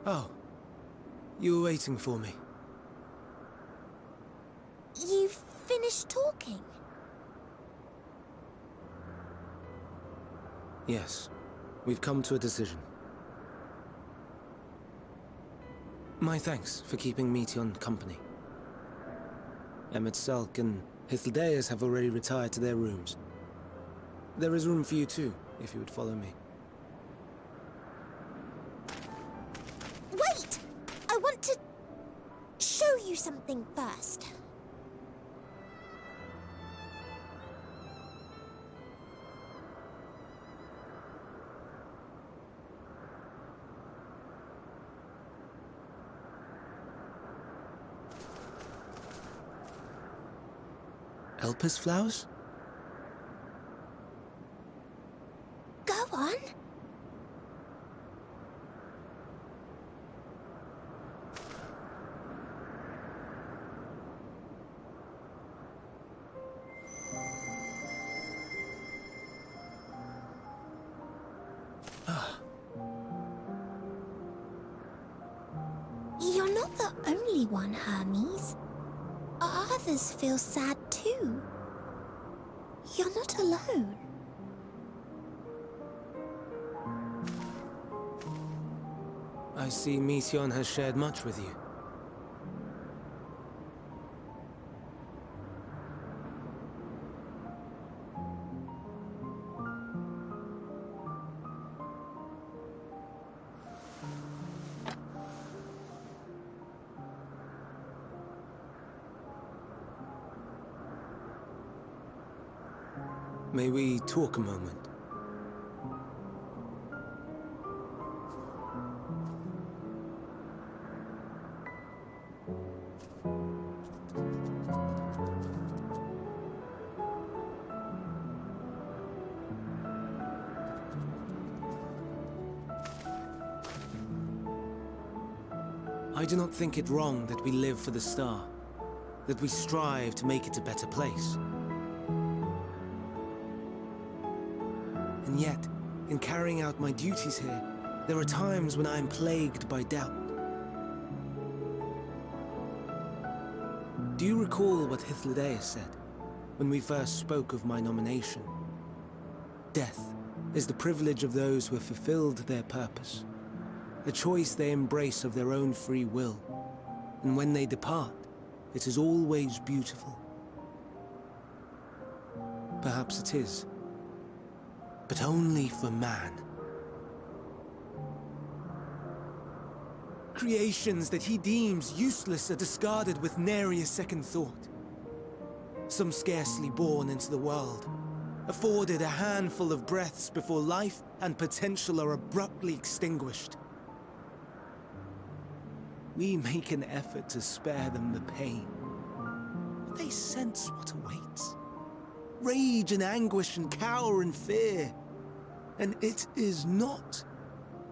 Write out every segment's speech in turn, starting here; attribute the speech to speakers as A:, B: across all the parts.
A: Oh, you were waiting for me.
B: You've finished talking?
A: Yes, we've come to a decision. My thanks for keeping Meteon company. Emmett Selk and Hythlodaeus have already retired to their rooms. There is room for you too, if you would follow me.
B: Wait! I want to show you something first.
A: Elpis flowers?
B: Go on. You're not the only one, Hermes. Others feel sad too. You're not alone.
A: I see Meteon has shared much with you. May we talk a moment? I do not think it wrong that we live for the star, that we strive to make it a better place. And yet, in carrying out my duties here, there are times when I am plagued by doubt. Do you recall what Hythlodaeus said, when we first spoke of my nomination? Death is the privilege of those who have fulfilled their purpose, a choice they embrace of their own free will, and when they depart, it is always beautiful. Perhaps it is, but only for man. Creations that he deems useless are discarded with nary a second thought. Some scarcely born into the world, afforded a handful of breaths before life and potential are abruptly extinguished. We make an effort to spare them the pain, but they sense what awaits. Rage and anguish and cower and fear. And it is not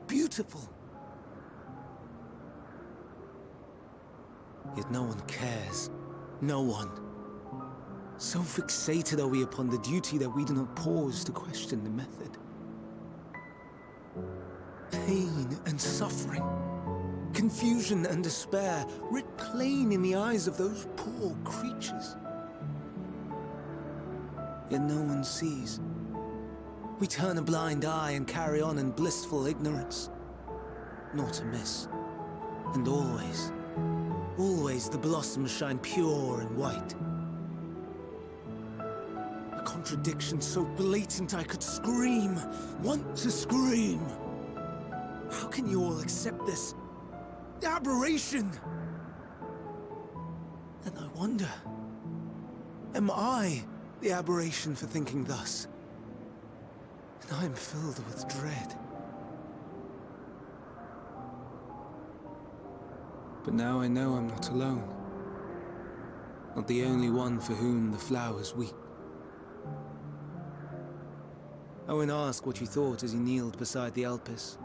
A: beautiful. Yet no one cares. No one. So fixated are we upon the duty that we do not pause to question the method. Pain and suffering, confusion and despair, writ plain in the eyes of those poor creatures. Yet no one sees. We turn a blind eye and carry on in blissful ignorance. Not amiss. And always, always the blossoms shine pure and white. A contradiction so blatant I could scream, want to scream. How can you all accept this aberration? And I wonder, am I the aberration for thinking thus? And I am filled with dread. But now I know I'm not alone. Not the only one for whom the flowers weep. I won't ask what you thought as you kneeled beside the Elpis,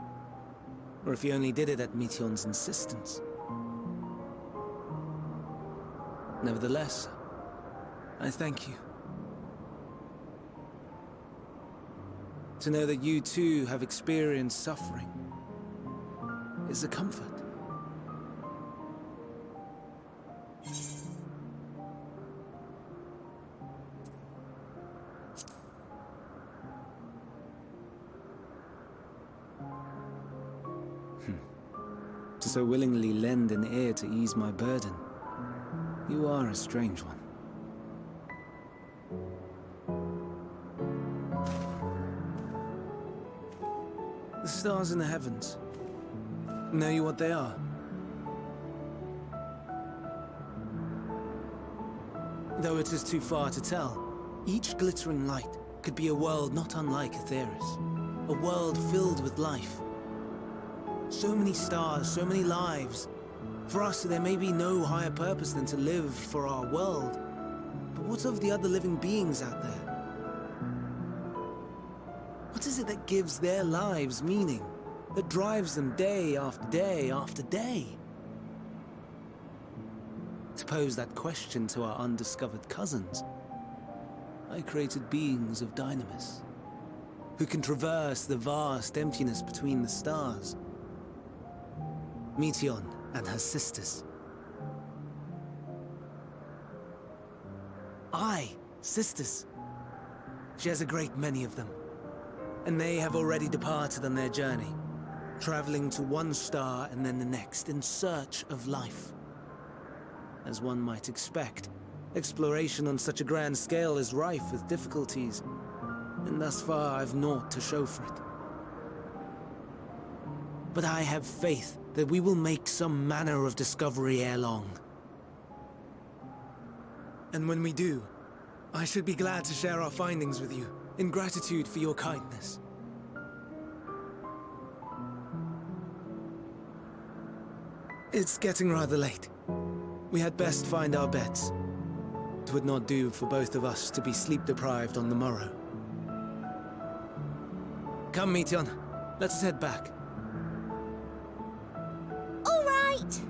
A: or if you only did it at Meteon's insistence. Nevertheless, I thank you. To know that you too have experienced suffering is a comfort. so willingly lend an ear to ease my burden. You are a strange one. The stars in the heavens. Know you what they are? Though it is too far to tell, each glittering light could be a world not unlike Aetheris. A world filled with life. So many stars, so many lives. For us, there may be no higher purpose than to live for our world. But what of the other living beings out there? What is it that gives their lives meaning? That drives them day after day after day? To pose that question to our undiscovered cousins, I created beings of dynamis, who can traverse the vast emptiness between the stars. Meteion and her sisters. Aye, sisters. She has a great many of them. And they have already departed on their journey, traveling to one star and then the next in search of life. As one might expect, exploration on such a grand scale is rife with difficulties, and thus far I've naught to show for it. But I have faith that we will make some manner of discovery ere long. And when we do, I should be glad to share our findings with you, in gratitude for your kindness. It's getting rather late. We had best find our beds. It would not do for both of us to be sleep-deprived on the morrow. Come, Meteion. Let's head back.
B: All right!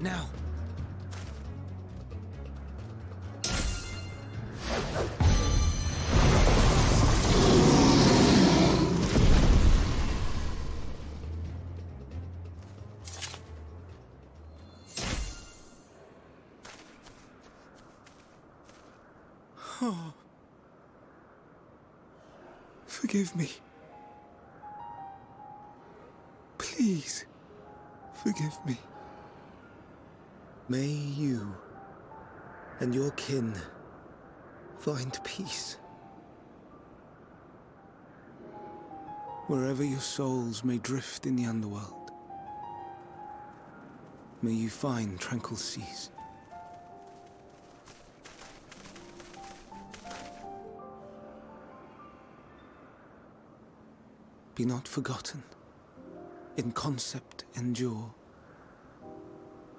A: Now. Oh. Forgive me. Please, forgive me. May you and your kin find peace. Wherever your souls may drift in the underworld, may you find tranquil seas. Be not forgotten. In concept endure.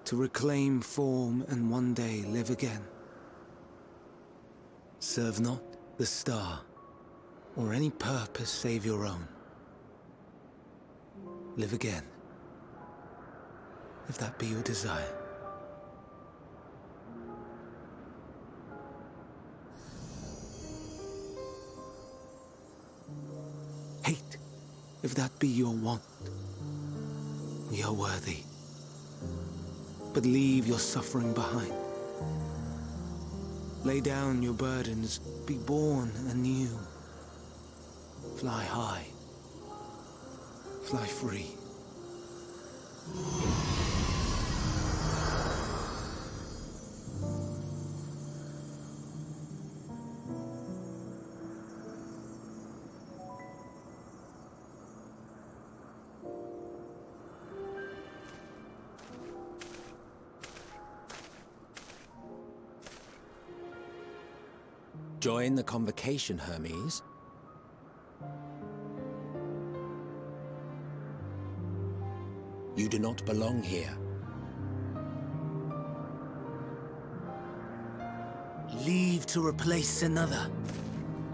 A: To reclaim form and one day live again. Serve not the star, or any purpose save your own. Live again, if that be your desire. Hate, if that be your want. We are worthy. But leave your suffering behind. Lay down your burdens, be born anew. Fly high, fly free.
C: Join the convocation, Hermes. You do not belong here.
A: Leave to replace another.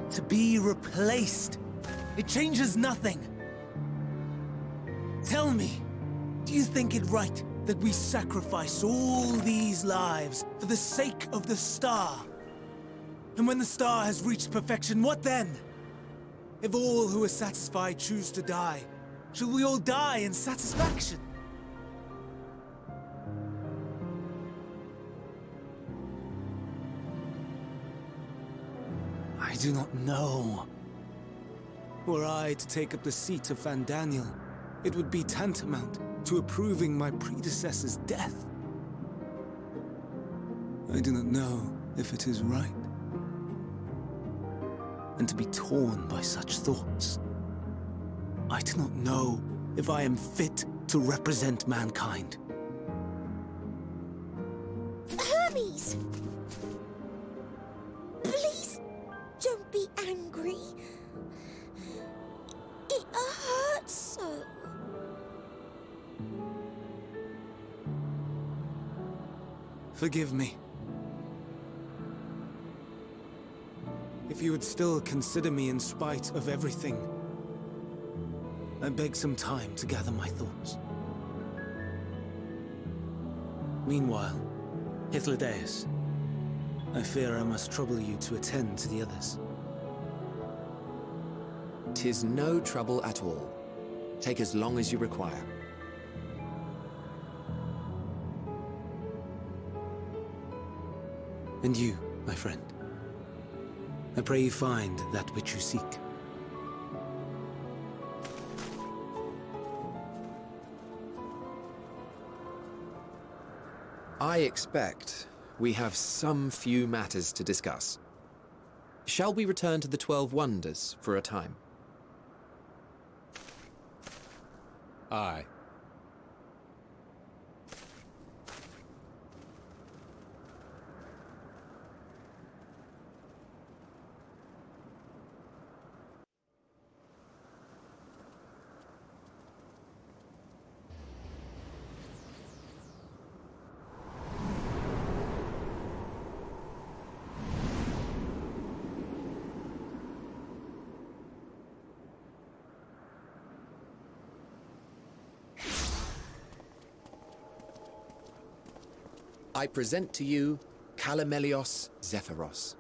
A: To be replaced. It changes nothing. Tell me, do you think it right that we sacrifice all these lives for the sake of the star? And when the star has reached perfection, what then? If all who are satisfied choose to die, shall we all die in satisfaction? I do not know. Were I to take up the seat of Fandaniel, it would be tantamount to approving my predecessor's death. I do not know if it is right. And to be torn by such thoughts, I do not know if I am fit to represent mankind.
B: Hermes! Please don't be angry. It hurts so.
A: Forgive me. If you would still consider me in spite of everything, I beg some time to gather my thoughts. Meanwhile, Hythlodaeus, I fear I must trouble you to attend to the others.
C: 'Tis no trouble at all. Take as long as you require.
A: And you, my friend, I pray you find that which you seek.
C: I expect we have some few matters to discuss. Shall we return to the 12 Wonders for a time?
D: Aye.
C: I present to you Calamelios Zephyros.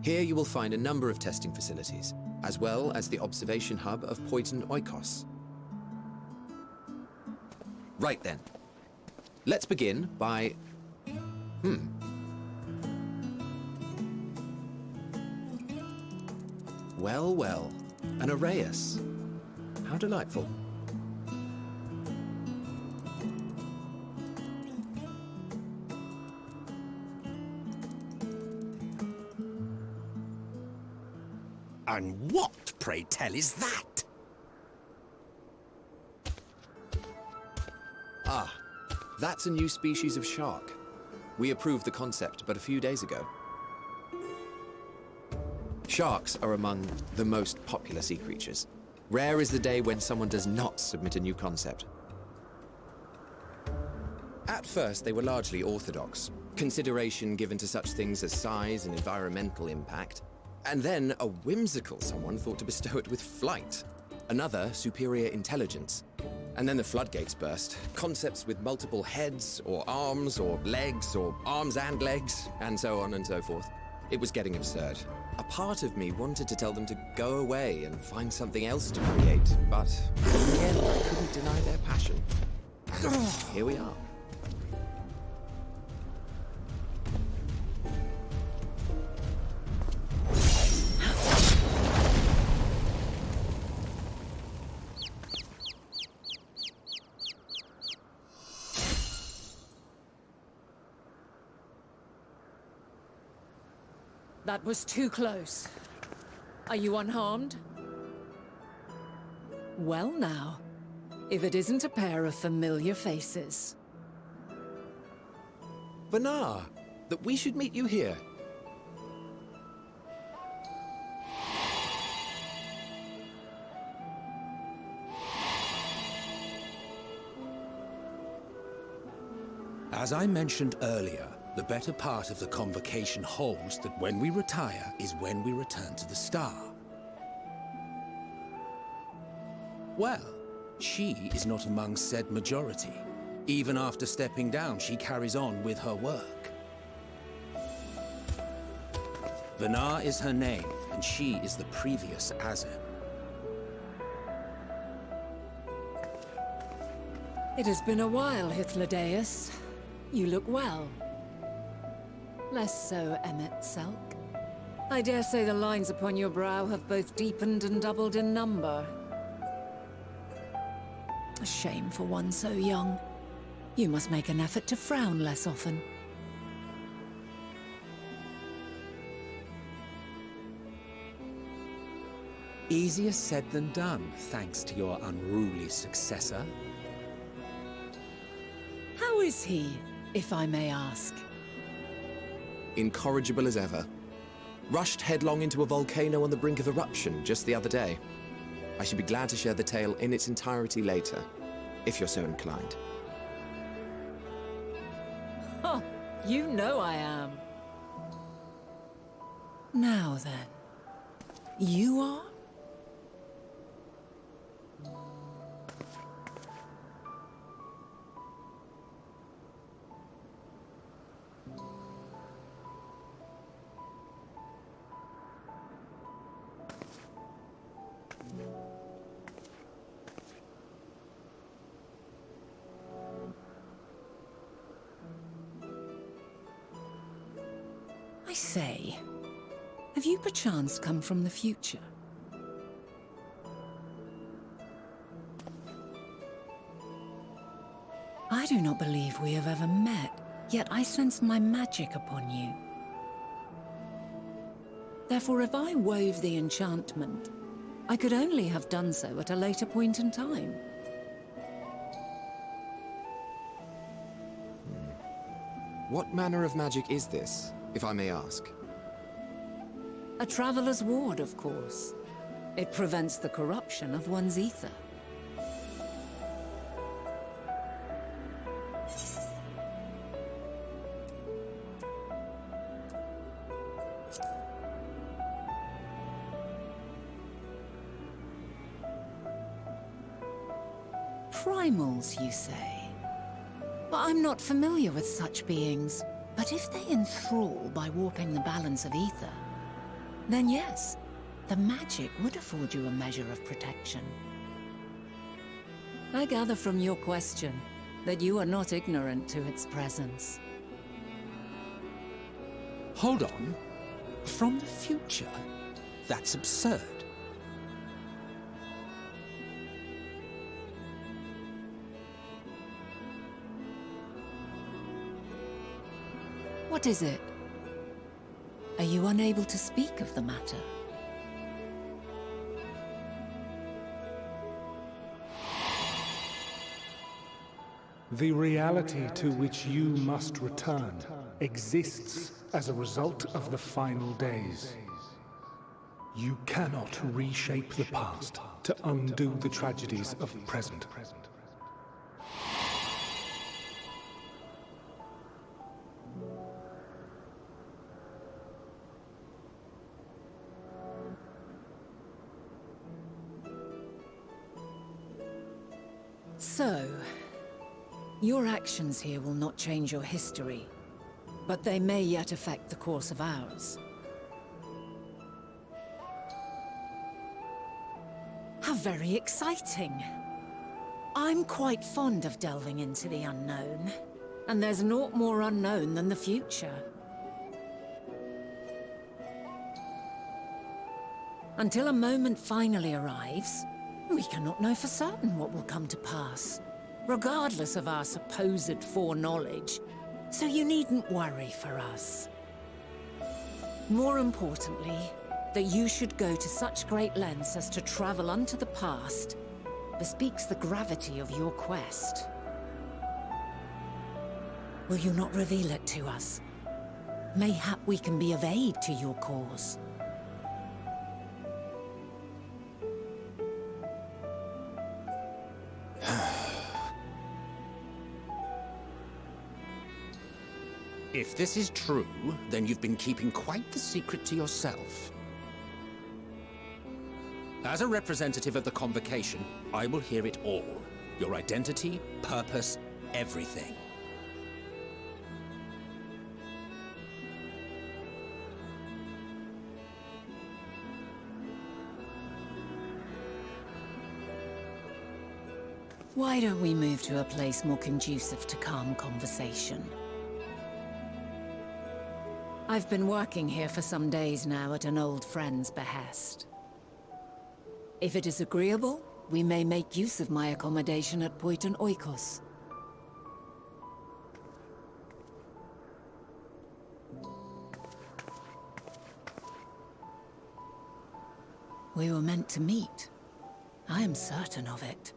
C: Here you will find a number of testing facilities, as well as the observation hub of Poiton Oikos. Right then. Let's begin by... Well, well. An Arrhaeus. How delightful.
D: And what, pray tell, is that?
C: Ah, that's a new species of shark. We approved the concept but a few days ago. Sharks are among the most popular sea creatures. Rare is the day when someone does not submit a new concept. At first, they were largely orthodox, consideration given to such things as size and environmental impact. And then a whimsical someone thought to bestow it with flight. Another, superior intelligence. And then the floodgates burst. Concepts with multiple heads, or arms and legs, and so on and so forth. It was getting absurd. A part of me wanted to tell them to go away and find something else to create, but in the end, I couldn't deny their passion. And here we are.
E: That was too close. Are you unharmed? Well now, if it isn't a pair of familiar faces.
C: Vanar, that we should meet you here.
D: As I mentioned earlier, the better part of the convocation holds that when we retire is when we return to the star. Well, she is not among said majority. Even after stepping down, she carries on with her work. Vanar is her name, and she is the previous Azem.
E: It has been a while, Hythlodaeus. You look well. Less so, Emmet Selk. I dare say the lines upon your brow have both deepened and doubled in number. A shame for one so young. You must make an effort to frown less often.
D: Easier said than done, thanks to your unruly successor.
E: How is he, if I may ask?
C: Incorrigible as ever. Rushed headlong into a volcano on the brink of eruption just the other day. I should be glad to share the tale in its entirety later, if you're so inclined.
E: Oh, you know I am. Now then, you are? I say, have you perchance come from the future? I do not believe we have ever met, yet I sense my magic upon you. Therefore, if I wove the enchantment, I could only have done so at a later point in time.
C: What manner of magic is this, if I may ask?
E: A traveler's ward, of course. It prevents the corruption of one's ether. Primals, you say? But I'm not familiar with such beings. But if they enthrall by warping the balance of ether, then yes, the magic would afford you a measure of protection. I gather from your question that you are not ignorant to its presence.
D: Hold on. From the future? That's absurd.
E: What is it? Are you unable to speak of the matter?
F: The reality to which you must return exists as a result of the final days. You cannot reshape the past to undo the tragedies of the present.
E: So, your actions here will not change your history, but they may yet affect the course of ours. How very exciting! I'm quite fond of delving into the unknown, and there's naught more unknown than the future. Until a moment finally arrives, we cannot know for certain what will come to pass, regardless of our supposed foreknowledge, so you needn't worry for us. More importantly, that you should go to such great lengths as to travel unto the past bespeaks the gravity of your quest. Will you not reveal it to us? Mayhap we can be of aid to your cause.
D: If this is true, then you've been keeping quite the secret to yourself. As a representative of the Convocation, I will hear it all. Your identity, purpose, everything.
E: Why don't we move to a place more conducive to calm conversation? I've been working here for some days now at an old friend's behest. If it is agreeable, we may make use of my accommodation at Poiton Oikos. We were meant to meet. I am certain of it.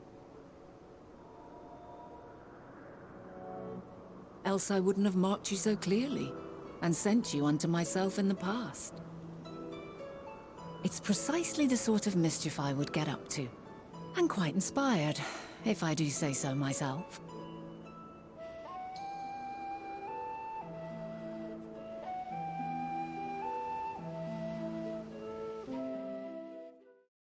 E: Else I wouldn't have marked you so clearly, and sent you unto myself in the past. It's precisely the sort of mischief I would get up to. And quite inspired, if I do say so myself.